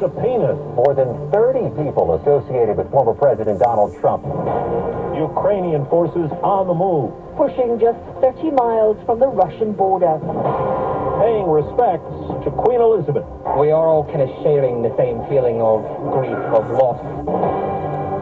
subpoenas. More than 30 people associated with former President Donald Trump. Ukrainian forces on the move. Pushing just 30 miles from the Russian border. Paying respects to Queen Elizabeth. We are all kind of sharing the same feeling of grief, of loss.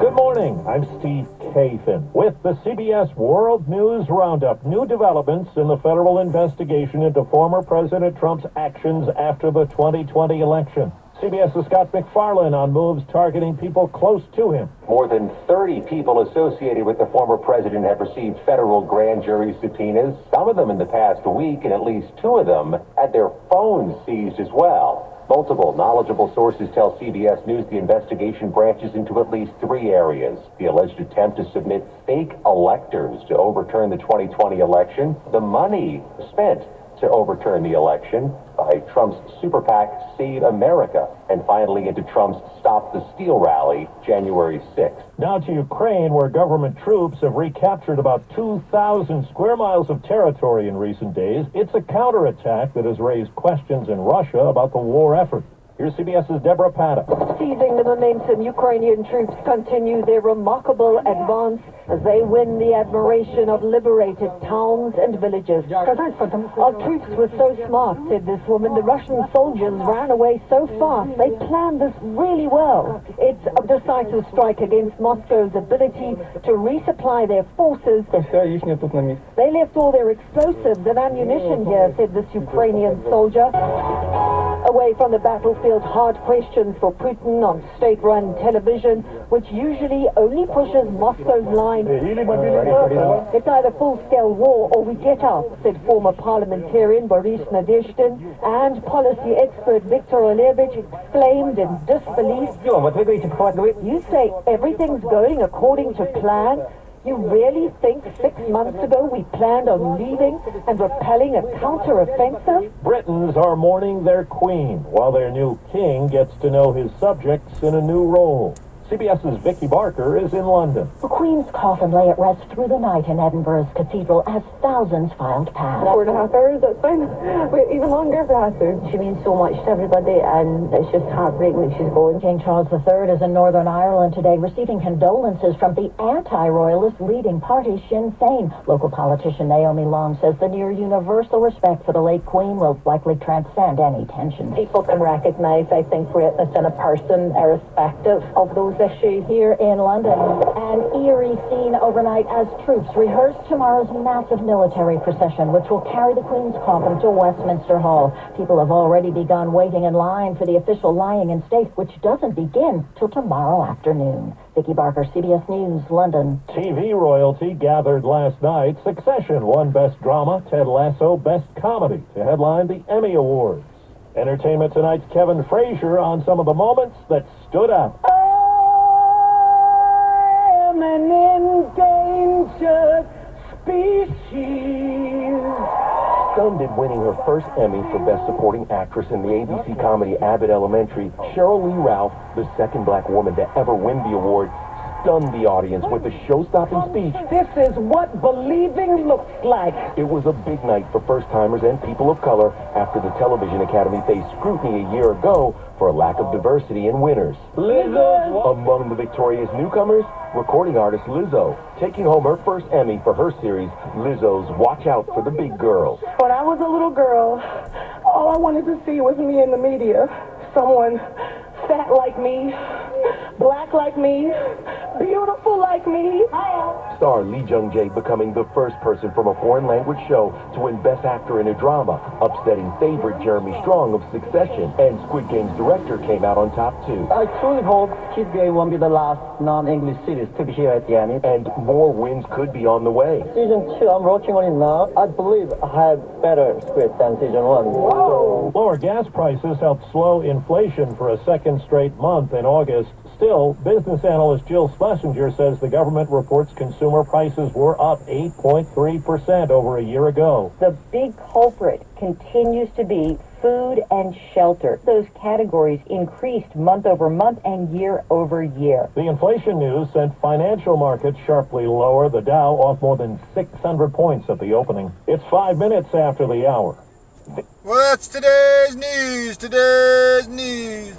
Good morning, I'm Steve Kathan with the CBS World News Roundup. New developments in the federal investigation into former President Trump's actions after the 2020 election. CBS's Scott MacFarlane on moves targeting people close to him. More than 30 people associated with the former president have received federal grand jury subpoenas, some of them in the past week, and at least 2 of them had their phones seized as well. Multiple knowledgeable sources tell CBS News the investigation branches into at least 3 areas. The alleged attempt to submit fake electors to overturn the 2020 election, the money spent to overturn the election by Trump's super PAC Save America, and finally into Trump's Stop the Steal rally January 6th. Now to Ukraine, where government troops have recaptured about 2,000 square miles of territory in recent days. It's a counterattack that has raised questions in Russia about the war effort. Here's CBS's Deborah Patta. Seizing the momentum, Ukrainian troops continue their remarkable advance as they win the admiration of liberated towns and villages. Our troops were so smart, said this woman. The Russian soldiers ran away so fast. They planned this really well. It's a decisive strike against Moscow's ability to resupply their forces. They left all their explosives and ammunition here, said this Ukrainian soldier. Away from the battlefield, hard questions for Putin on state-run television, which usually only pushes Moscow's line. It's either full-scale war or we get out, said former parliamentarian Boris Nadezhdin, and policy expert Viktor Olevich exclaimed in disbelief. You say everything's going according to plan? You really think 6 months ago we planned on leaving and repelling a counter-offensive? Britons are mourning their queen, while their new king gets to know his subjects in a new role. CBS's Vicky Barker is in London. The Queen's coffin lay at rest through the night in Edinburgh's cathedral as thousands filed past. 4.5 hours, that's fine. Wait, even longer if it has to. She means so much to everybody, and it's just heartbreaking that she's going. King Charles III is in Northern Ireland today, receiving condolences from the anti-royalist leading party Sinn Féin. Local politician Naomi Long says the near universal respect for the late Queen will likely transcend any tensions. People can recognise, I think, greatness in a person, irrespective of those issues. Here in London, an eerie scene overnight as troops rehearse tomorrow's massive military procession, which will carry the Queen's coffin to Westminster Hall. People have already begun waiting in line for the official lying in state, which doesn't begin till tomorrow afternoon. Vicky Barker, CBS News, London. TV royalty gathered last night. Succession won Best Drama, Ted Lasso Best Comedy to headline the Emmy Awards. Entertainment Tonight's Kevin Frazier on some of the moments that stood out. An endangered species. Stunned at winning her first Emmy for Best Supporting Actress in the ABC comedy Abbott Elementary, Cheryl Lee Ralph, the second black woman to ever win the award, stunned the audience with a show-stopping speech. This is what believing looks like. It was a big night for first-timers and people of color after the Television Academy faced scrutiny a year ago for a lack of diversity in winners. Lizzo! Among the victorious newcomers, recording artist Lizzo, taking home her first Emmy for her series, Lizzo's Watch Out for the Big Girls. When I was a little girl, all I wanted to see was me in the media. Someone fat like me, black like me, beautiful like me. Star Lee Jung-jae becoming the first person from a foreign language show to win Best Actor in a Drama, upsetting favorite Jeremy Strong of Succession, and Squid Game's director came out on top too. I truly hope Squid Game won't be the last non-English series to be here at the Emmy. And more wins could be on the way. Season 2, I'm working on it now. I believe I have better script than season 1. Whoa. Lower gas prices helped slow inflation for a second straight month in August. Still, business analyst Jill Schlesinger says the government reports consumer prices were up 8.3% over a year ago. The big culprit continues to be food and shelter. Those categories increased month over month and year over year. The inflation news sent financial markets sharply lower. The Dow off more than 600 points at the opening. It's 5 minutes after the hour. Well, that's today's news.